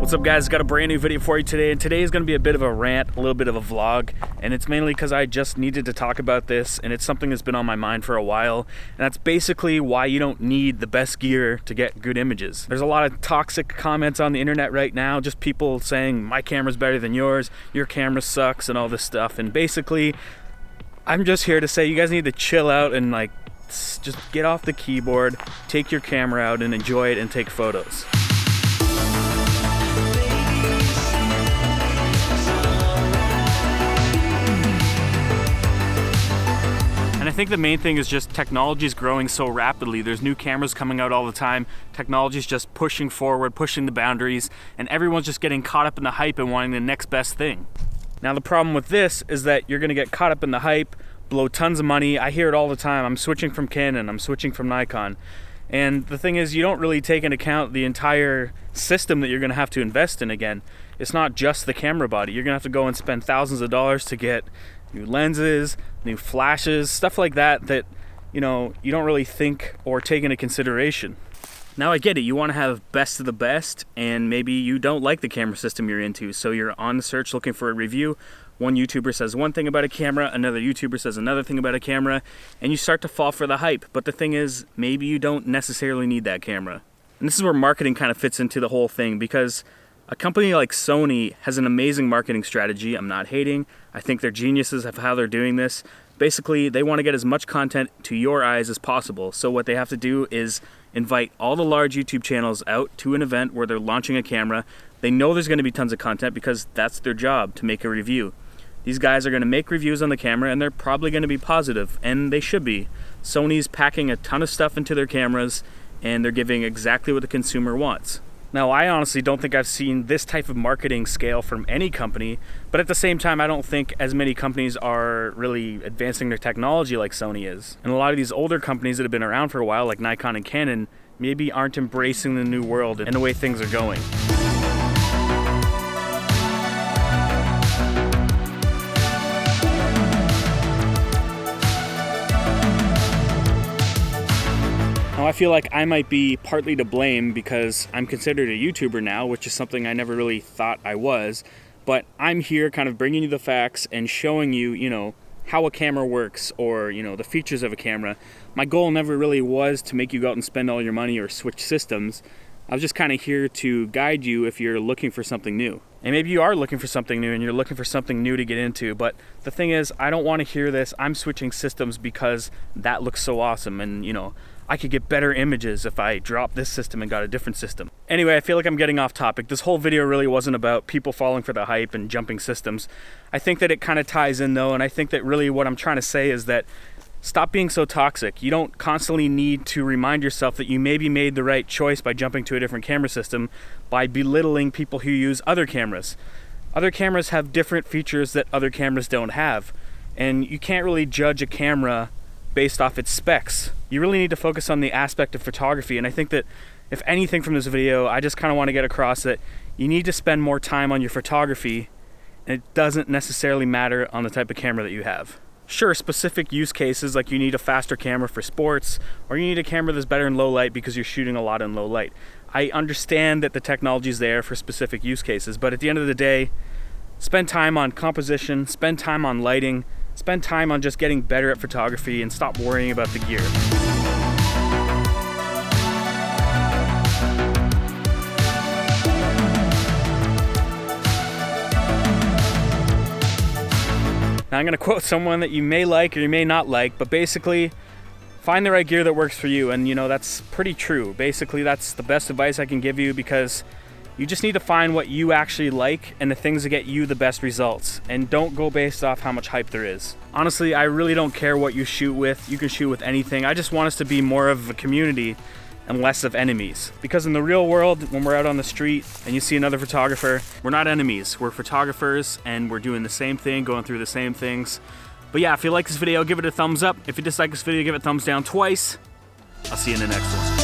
What's up guys, got a brand new video for you today, and today is going to be a bit of a rant, a little bit of a vlog, and it's mainly because I just needed to talk about this, and it's something that's been on my mind for a while, and that's basically why you don't need the best gear to get good images. There's a lot of toxic comments on the internet right now, just people saying my camera's better than yours, your camera sucks, and all this stuff, and basically I'm just here to say you guys need to chill out and just get off the keyboard, take your camera out and enjoy it and take photos. And I think the main thing is just technology is growing so rapidly. There's new cameras coming out all the time. Technology is just pushing forward, pushing the boundaries, and everyone's just getting caught up in the hype and wanting the next best thing. Now the problem with this is that you're gonna get caught up in the hype, blow tons of money. I hear it all the time. I'm switching from Canon, I'm switching from Nikon. And the thing is, you don't really take into account the entire system that you're gonna have to invest in again. It's not just the camera body. You're gonna have to go and spend thousands of dollars to get new lenses, new flashes, stuff like that you don't really think or take into consideration. Now I get it, you want to have best of the best, and maybe you don't like the camera system you're into, so you're on the search looking for a review. One YouTuber says one thing about a camera, another YouTuber says another thing about a camera, and you start to fall for the hype. But the thing is, maybe you don't necessarily need that camera. And this is where marketing kind of fits into the whole thing, because a company like Sony has an amazing marketing strategy. I'm not hating. I think they're geniuses of how they're doing this. Basically, they want to get as much content to your eyes as possible. So what they have to do is invite all the large YouTube channels out to an event where they're launching a camera. They know there's going to be tons of content because that's their job, to make a review. These guys are going to make reviews on the camera, and they're probably going to be positive, and they should be. Sony's packing a ton of stuff into their cameras, and they're giving exactly what the consumer wants. Now, I honestly don't think I've seen this type of marketing scale from any company, but at the same time, I don't think as many companies are really advancing their technology like Sony is. And a lot of these older companies that have been around for a while, like Nikon and Canon, maybe aren't embracing the new world and the way things are going. Now, I feel like I might be partly to blame because I'm considered a YouTuber now, which is something I never really thought I was. But I'm here kind of bringing you the facts and showing you, how a camera works or, the features of a camera. My goal never really was to make you go out and spend all your money or switch systems. I was just kind of here to guide you if you're looking for something new. And maybe you are looking for something new and you're looking for something new to get into, but the thing is, I don't want to hear this, I'm switching systems because that looks so awesome and, I could get better images if I dropped this system and got a different system. Anyway, I feel like I'm getting off topic. This whole video really wasn't about people falling for the hype and jumping systems. I think that it kind of ties in though, and I think that really what I'm trying to say is that stop being so toxic. You don't constantly need to remind yourself that you maybe made the right choice by jumping to a different camera system by belittling people who use other cameras. Other cameras have different features that other cameras don't have, and you can't really judge a camera based off its specs. You really need to focus on the aspect of photography, and I think that if anything from this video, I just kind of want to get across that you need to spend more time on your photography, and it doesn't necessarily matter on the type of camera that you have. Sure, specific use cases like you need a faster camera for sports, or you need a camera that's better in low light because you're shooting a lot in low light. I understand that the technology is there for specific use cases, but at the end of the day, spend time on composition, spend time on lighting, spend time on just getting better at photography and stop worrying about the gear. Now I'm going to quote someone that you may like or you may not like, but basically, find the right gear that works for you, and that's pretty true. Basically, that's the best advice I can give you, because you just need to find what you actually like and the things that get you the best results, and don't go based off how much hype there is. Honestly, I really don't care what you shoot with. You can shoot with anything. I just want us to be more of a community and less of enemies. Because in the real world, when we're out on the street and you see another photographer, we're not enemies. We're photographers and we're doing the same thing, going through the same things. But yeah, if you like this video, give it a thumbs up. If you dislike this video, give it a thumbs down twice. I'll see you in the next one.